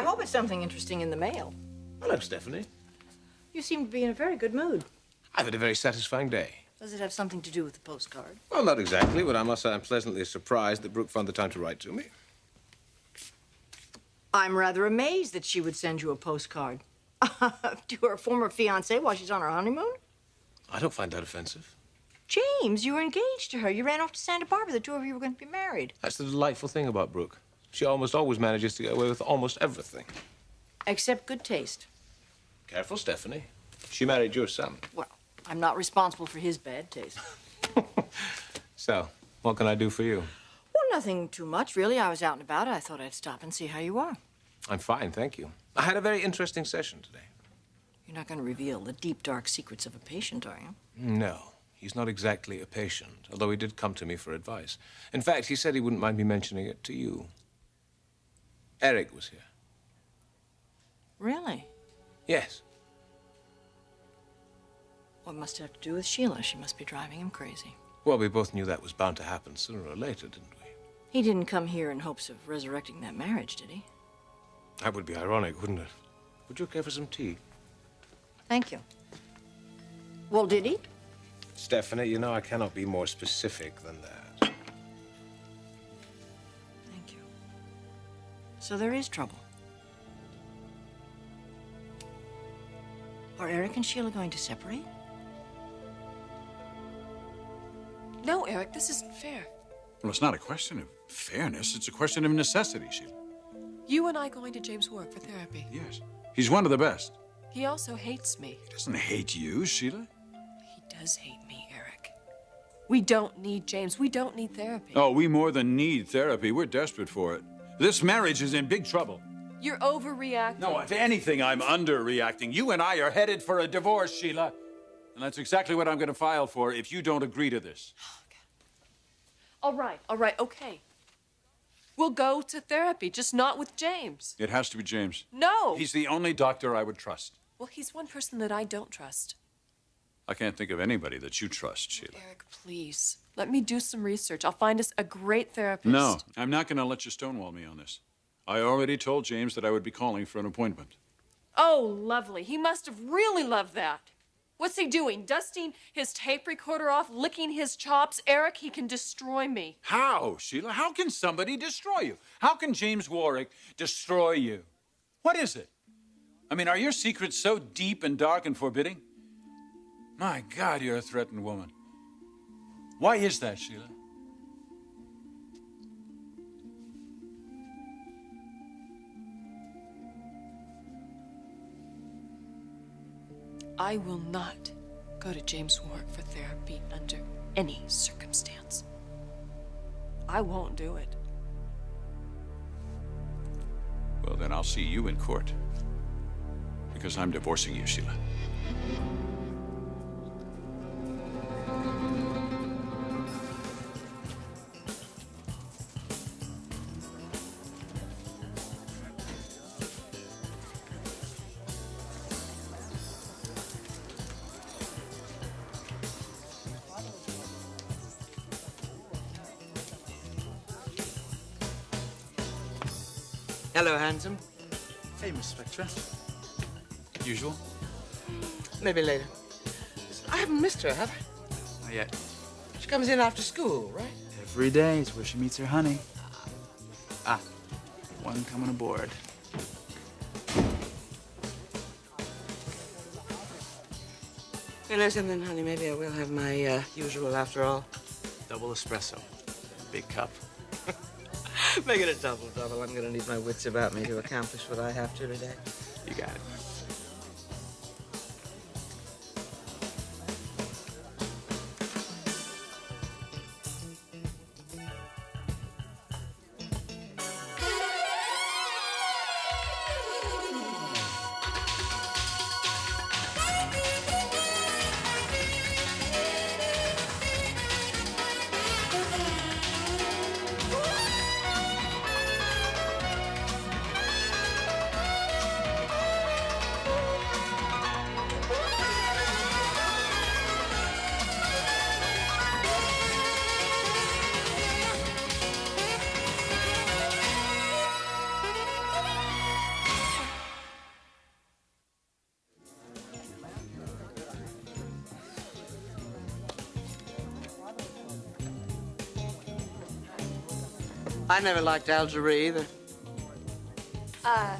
I hope it's something interesting in the mail. Hello, Stephanie. You seem to be in a very good mood. I've had a very satisfying day. Does it have something to do with the postcard? Well, not exactly, but I must say I'm pleasantly surprised that Brooke found the time to write to me. I'm rather amazed that she would send you a postcard. To her former fiancé while she's on her honeymoon? I don't find that offensive. James, you were engaged to her. You ran off to Santa Barbara. The two of you were going to be married. That's the delightful thing about Brooke. She almost always manages to get away with almost everything. Except good taste. Careful, Stephanie. She married your son. Well, I'm not responsible for his bad taste. So, what can I do for you? Well, nothing too much, really. I was out and about. I thought I'd stop and see how you are. I'm fine, thank you. I had a very interesting session today. You're not going to reveal the deep, dark secrets of a patient, are you? No, he's not exactly a patient, although he did come to me for advice. In fact, he said he wouldn't mind me mentioning it to you. Eric was here. Really? Yes. What must it have to do with Sheila? She must be driving him crazy. Well, we both knew that was bound to happen sooner or later, didn't we? He didn't come here in hopes of resurrecting that marriage, did he? That would be ironic, wouldn't it? Would you care for some tea? Thank you. Well, did he? Stephanie, you know I cannot be more specific than that. Thank you. So there is trouble. Are Eric and Sheila going to separate? No, Eric, this isn't fair. Well, it's not a question of fairness. It's a question of necessity, Sheila. You and I going to James' work for therapy. Yes. He's one of the best. He also hates me. He doesn't hate you, Sheila. He does hate me, Eric. We don't need James. We don't need therapy. Oh, we more than need therapy. We're desperate for it. This marriage is in big trouble. You're overreacting. No, if anything, I'm underreacting. You and I are headed for a divorce, Sheila. And that's exactly what I'm going to file for if you don't agree to this. All right, okay. We'll go to therapy, just not with James. It has to be James. No! He's the only doctor I would trust. Well, he's one person that I don't trust. I can't think of anybody that you trust, Sheila. Eric, please. Let me do some research. I'll find us a great therapist. No, I'm not going to let you stonewall me on this. I already told James that I would be calling for an appointment. Oh, lovely. He must have really loved that. What's he doing? Dusting his tape recorder off, licking his chops? Eric, he can destroy me. How, Sheila? How can somebody destroy you? How can James Warwick destroy you? What is it? I mean, are your secrets so deep and dark and forbidding? My God, you're a threatened woman. Why is that, Sheila? I will not go to James Warwick for therapy under any circumstance. I won't do it. Well, then I'll see you in court. Because I'm divorcing you, Sheila. Hello, handsome. Hey, Miss Spectra. Usual? Maybe later. Listen, I haven't missed her, have I? Not yet. She comes in after school, right? Every day is where she meets her honey. One coming aboard. Hey, listen then, honey, maybe I will have my usual after all. Double espresso. Big cup. Make it a double. I'm gonna need my wits about me to accomplish what I have to today. You got it. I never liked algebra either. Oh,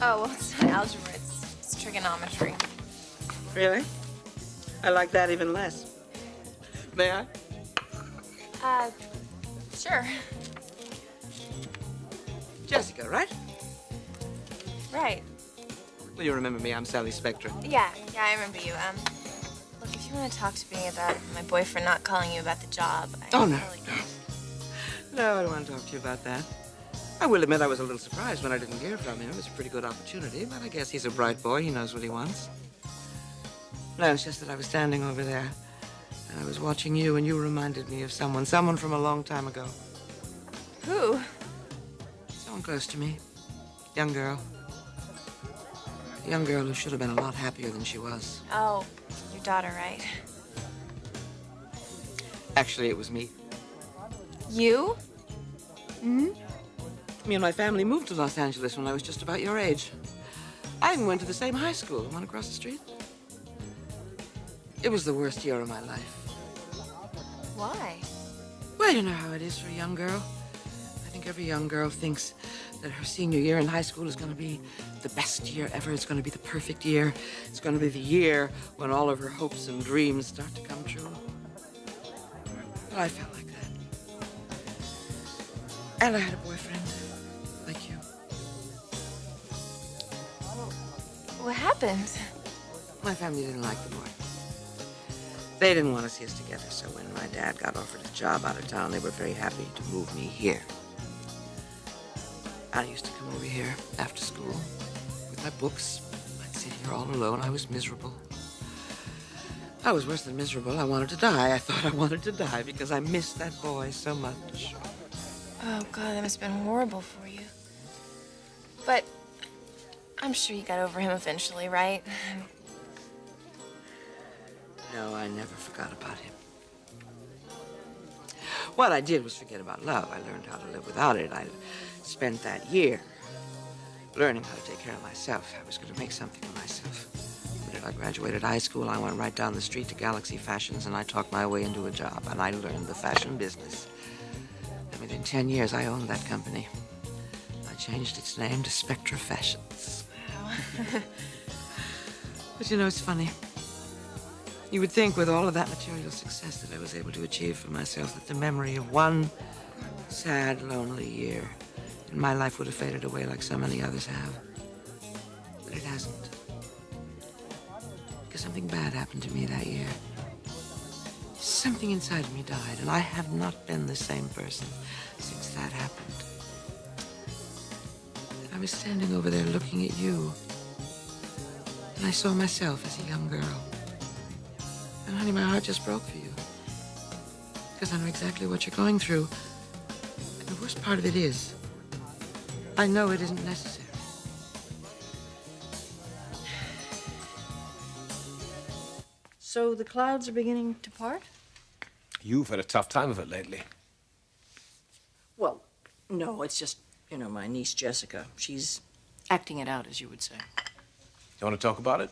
well, it's not algebra, it's trigonometry. Really? I like that even less. May I? Sure. Jessica, right? Right. Well, you remember me. I'm Sally Spectra. Yeah, I remember you. Look, if you want to talk to me about my boyfriend not calling you about the job, Oh, no. really... No, I don't want to talk to you about that. I will admit I was a little surprised when I didn't hear from him. It was a pretty good opportunity, but I guess he's a bright boy. He knows what he wants. No, it's just that I was standing over there, and I was watching you, and you reminded me of someone from a long time ago. Who? Someone close to me. Young girl. A young girl who should have been a lot happier than she was. Oh, your daughter, right? Actually, it was me. You? Me and my family moved to Los Angeles when I was just about your age. I even went to the same high school, the one across the street. It was the worst year of my life. Why? Well, you know how it is for a young girl. I think every young girl thinks that her senior year in high school is going to be the best year ever. It's going to be the perfect year. It's going to be the year when all of her hopes and dreams start to come true. Well, I felt like that. And I had a boyfriend, like you. What happened? My family didn't like the boy. They didn't want to see us together, so when my dad got offered a job out of town, they were very happy to move me here. I used to come over here after school with my books. I'd sit here all alone. I was miserable. I was worse than miserable. I wanted to die. I thought I wanted to die because I missed that boy so much. Oh, God, that must have been horrible for you. But I'm sure you got over him eventually, right? No, I never forgot about him. What I did was forget about love. I learned how to live without it. I spent that year learning how to take care of myself. I was going to make something of myself. When I graduated high school, I went right down the street to Galaxy Fashions, and I talked my way into a job, and I learned the fashion business. And within 10 years, I owned that company. I changed its name to Spectra Fashions. Wow. But you know, it's funny. You would think with all of that material success that I was able to achieve for myself that the memory of one sad, lonely year in my life would have faded away like so many others have. But it hasn't. Because something bad happened to me that year. Something inside of me died, and I have not been the same person since that happened. And I was standing over there looking at you, and I saw myself as a young girl. And honey, my heart just broke for you. Because I know exactly what you're going through. And the worst part of it is, I know it isn't necessary. So the clouds are beginning to part? You've had a tough time of it lately. Well, no, it's just, my niece Jessica. She's acting it out, as you would say. You want to talk about it?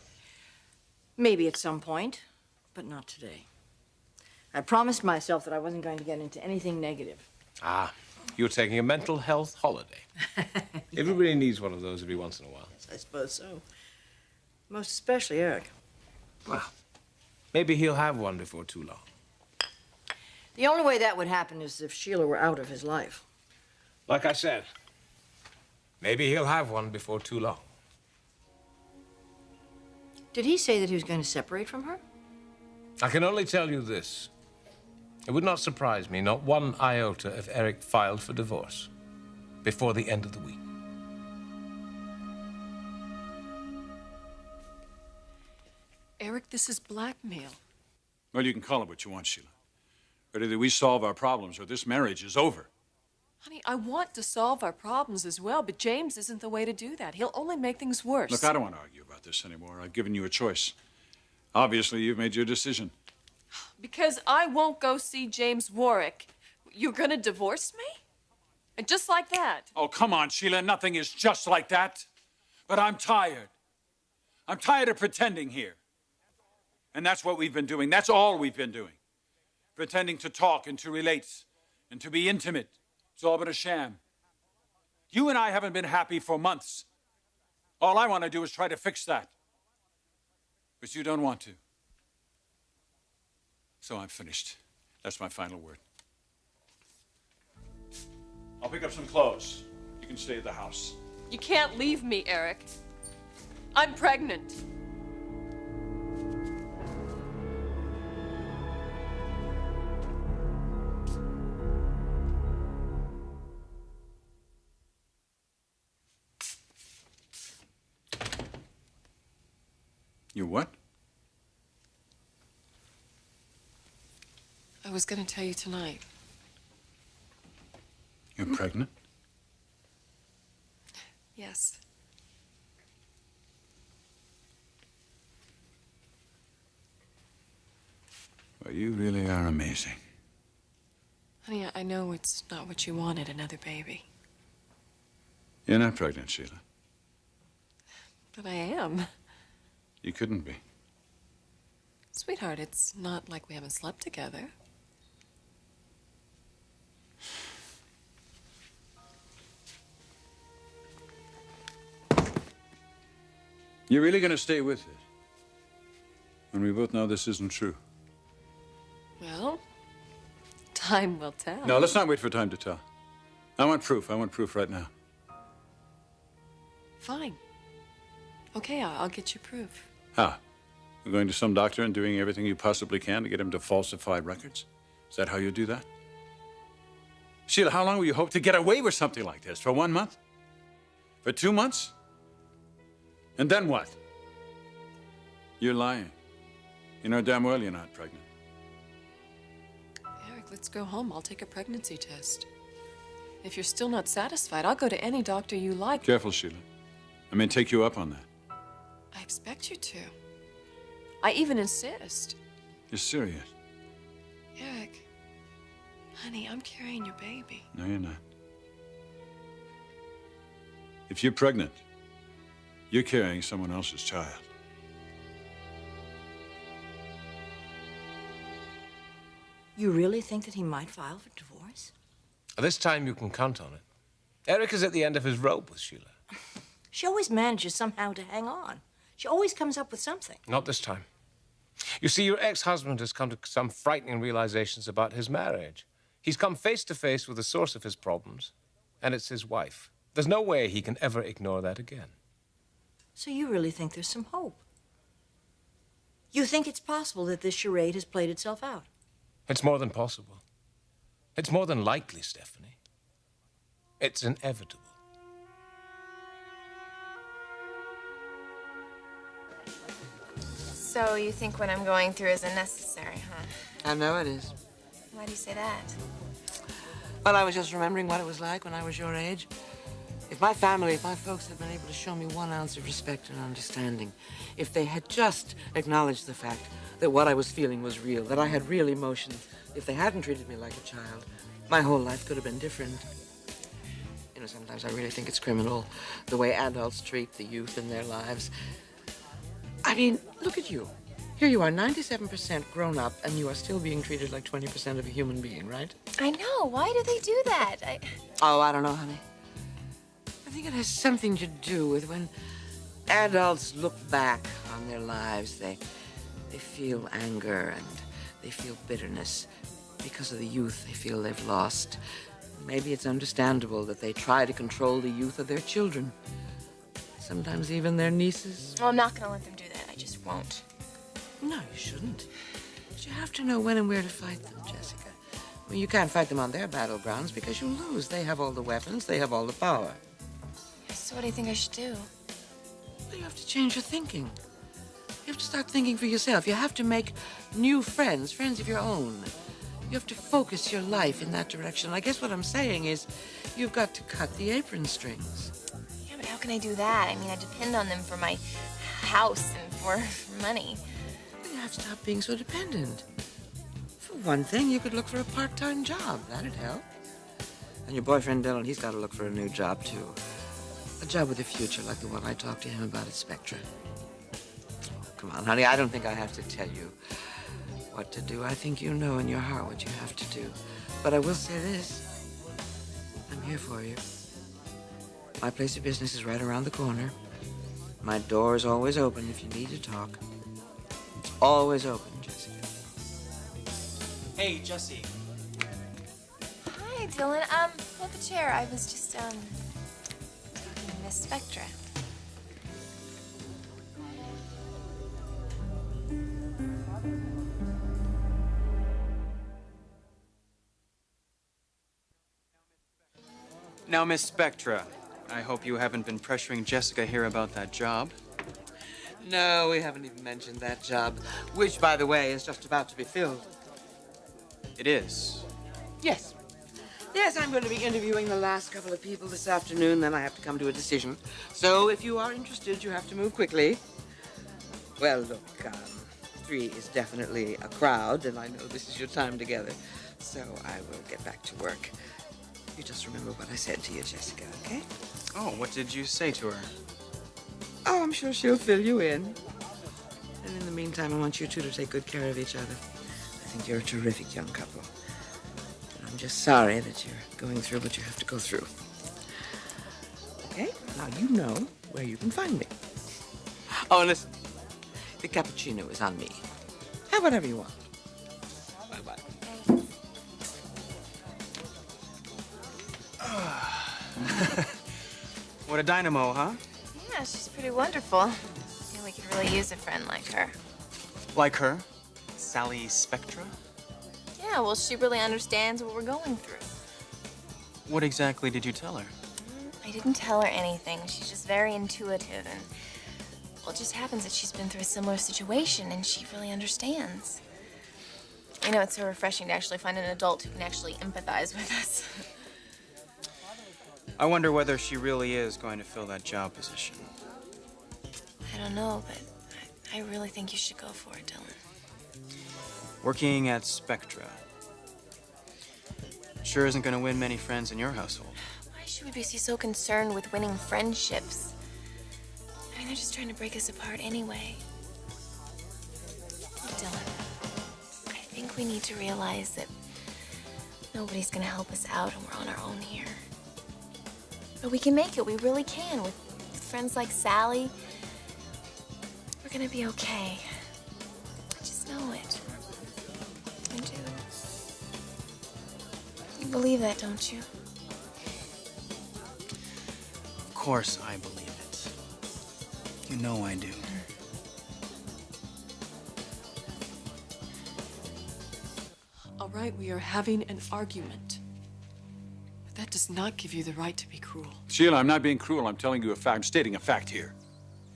Maybe at some point, but not today. I promised myself that I wasn't going to get into anything negative. Ah, you're taking a mental health holiday. Everybody needs one of those every once in a while. I suppose so. Most especially Eric. Well, maybe he'll have one before too long. The only way that would happen is if Sheila were out of his life. Like I said, maybe he'll have one before too long. Did he say that he was going to separate from her? I can only tell you this. It would not surprise me, not one iota, if Eric filed for divorce before the end of the week. Eric, this is blackmail. Well, you can call it what you want, Sheila. But either we solve our problems or this marriage is over. Honey, I want to solve our problems as well, but James isn't the way to do that. He'll only make things worse. Look, I don't want to argue about this anymore. I've given you a choice. Obviously, you've made your decision. Because I won't go see James Warwick. You're gonna divorce me? And just like that. Oh, come on, Sheila. Nothing is just like that. But I'm tired. I'm tired of pretending here. And that's what we've been doing. That's all we've been doing. Pretending to talk and to relate and to be intimate It's all but a sham. You and I haven't been happy for months. All I want to do is try to fix that. But you don't want to. So I'm finished. That's my final word. I'll pick up some clothes. You can stay at the house. You can't leave me, Eric. I'm pregnant. You what? I was going to tell you tonight. You're pregnant? Yes. Well, you really are amazing. Honey, I know it's not what you wanted, another baby. You're not pregnant, Sheila. But I am. You couldn't be. Sweetheart, it's not like we haven't slept together. You're really going to stay with it? When we both know this isn't true. Well, time will tell. No, let's not wait for time to tell. I want proof. I want proof right now. Fine. Okay, I'll get you proof. How? You're going to some doctor and doing everything you possibly can to get him to falsify records? Is that how you do that? Sheila, how long will you hope to get away with something like this? For 1 month? For 2 months? And then what? You're lying. You know damn well you're not pregnant. Eric, let's go home. I'll take a pregnancy test. If you're still not satisfied, I'll go to any doctor you like. Careful, Sheila. I may take you up on that. I expect you to. I even insist. You're serious? Eric, honey, I'm carrying your baby. No, you're not. If you're pregnant, you're carrying someone else's child. You really think that he might file for divorce? This time you can count on it. Eric is at the end of his rope with Sheila. She always manages somehow to hang on. She always comes up with something. Not this time. You see, your ex-husband has come to some frightening realizations about his marriage. He's come face to face with the source of his problems, and it's his wife. There's no way he can ever ignore that again. So you really think there's some hope? You think it's possible that this charade has played itself out? It's more than possible. It's more than likely, Stephanie. It's inevitable. So you think what I'm going through is unnecessary, huh? I know it is. Why do you say that? Well, I was just remembering what it was like when I was your age. If my family, if my folks had been able to show me 1 ounce of respect and understanding, if they had just acknowledged the fact that what I was feeling was real, that I had real emotions, if they hadn't treated me like a child, my whole life could have been different. You know, sometimes I really think it's criminal, the way adults treat the youth in their lives. I mean, look at you. Here you are, 97% grown up, and you are still being treated like 20% of a human being, right? I know. Why do they do that? Oh, I don't know, honey. I think it has something to do with when adults look back on their lives, they feel anger and they feel bitterness because of the youth they feel they've lost. Maybe it's understandable that they try to control the youth of their children. Sometimes even their nieces. Well, I'm not going to let them do that. I just won't. No, you shouldn't. But you have to know when and where to fight them, Jessica. Well, you can't fight them on their battlegrounds because you'll lose. They have all the weapons. They have all the power. So what do you think I should do? Well, you have to change your thinking. You have to start thinking for yourself. You have to make new friends, friends of your own. You have to focus your life in that direction. I guess what I'm saying is you've got to cut the apron strings. Yeah, but how can I do that? I mean, I depend on them for my house and for money. You have to stop being so dependent. For one thing, you could look for a part-time job. That'd help. And your boyfriend, Dylan, he's got to look for a new job, too. A job with a future like the one I talked to him about at Spectra. Oh, come on, honey, I don't think I have to tell you what to do. I think you know in your heart what you have to do. But I will say this. here for you. My place of business is right around the corner. My door is always open if you need to talk. It's always open, Jessica. Hey, Jesse. Hi, Dylan. Pull up a chair. I was just, talking to Miss Spectra. Now, Miss Spectra, I hope you haven't been pressuring Jessica here about that job. No, we haven't even mentioned that job, which, by the way, is just about to be filled. It is. Yes. Yes, I'm going to be interviewing the last couple of people this afternoon, then I have to come to a decision. So if you are interested, you have to move quickly. Well, look, 3 is definitely a crowd, and I know this is your time together. So I will get back to work. You just remember what I said to you, Jessica, okay? Oh, what did you say to her? Oh, I'm sure she'll fill you in. And in the meantime, I want you two to take good care of each other. I think you're a terrific young couple. And I'm just sorry that you're going through what you have to go through. Okay? Now you know where you can find me. Oh, and listen. The cappuccino is on me. Have whatever you want. Bye-bye. What a dynamo, huh? Yeah, she's pretty wonderful. Yeah, we could really use a friend like her. Like her? Sally Spectra? Yeah, well, she really understands what we're going through. What exactly did you tell her? I didn't tell her anything. She's just very intuitive, and well, it just happens that she's been through a similar situation, and she really understands. You know, it's so refreshing to actually find an adult who can actually empathize with us. I wonder whether she really is going to fill that job position. I don't know, but I really think you should go for it, Dylan. Working at Spectra sure isn't going to win many friends in your household. Why should we be so concerned with winning friendships? I mean, they're just trying to break us apart anyway. Dylan, I think we need to realize that nobody's gonna help us out and we're on our own here. But we can make it, we really can. With friends like Sally, we're gonna be okay. I just know it. I do. You believe that, don't you? Of course I believe it. You know I do. All right, we are having an argument. But that does not give you the right to be cruel. Sheila, I'm not being cruel. I'm telling you a fact. I'm stating a fact here.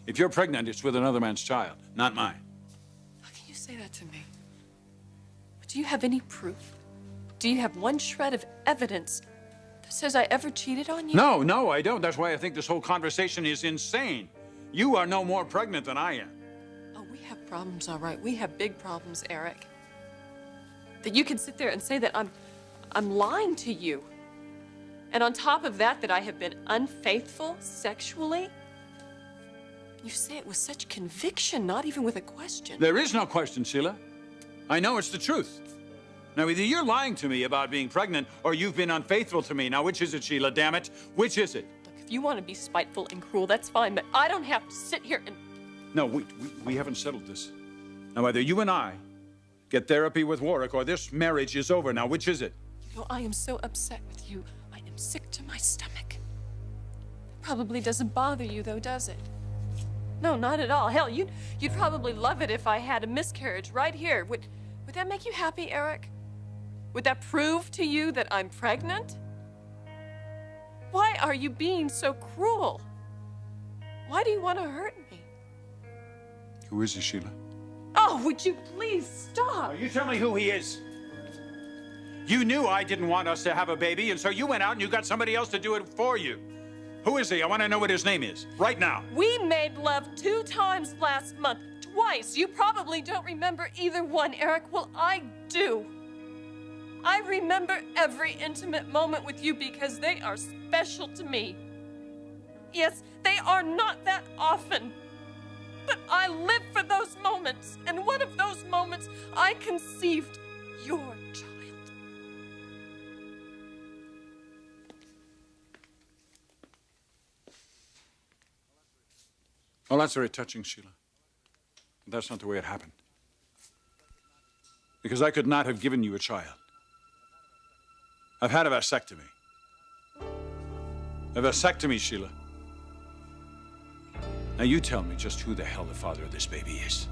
If you're pregnant, it's with another man's child, not mine. How can you say that to me? Do you have any proof? Do you have one shred of evidence that says I ever cheated on you? No, I don't. That's why I think this whole conversation is insane. You are no more pregnant than I am. Oh, we have problems, all right. We have big problems, Eric. That you can sit there and say that I'm lying to you. And on top of that, that I have been unfaithful sexually. You say it with such conviction, not even with a question. There is no question, Sheila. I know it's the truth. Now, either you're lying to me about being pregnant or you've been unfaithful to me. Now, which is it, Sheila? Damn it. Which is it? Look, if you want to be spiteful and cruel, that's fine, but I don't have to sit here and... No, we haven't settled this. Now, either you and I get therapy with Warwick or this marriage is over. Now, which is it? You know, I am so upset with you. I am sick to my stomach. Probably doesn't bother you, though, does it? No, not at all. Hell, you'd probably love it if I had a miscarriage right here. Would that make you happy, Eric? Would that prove to you that I'm pregnant? Why are you being so cruel? Why do you want to hurt me? Who is he, Sheila? Oh, would you please stop? Now, you tell me who he is. You knew I didn't want us to have a baby, and so you went out and you got somebody else to do it for you. Who is he? I want to know what his name is, right now. We made love 2 times last month. Twice. You probably don't remember either one, Eric. Well, I do. I remember every intimate moment with you because they are special to me. Yes, they are not that often, but I live for those moments. And one of those moments, I conceived your child. Well, that's very touching, Sheila. But that's not the way it happened. Because I could not have given you a child. I've had a vasectomy. A vasectomy, Sheila. Now you tell me just who the hell the father of this baby is.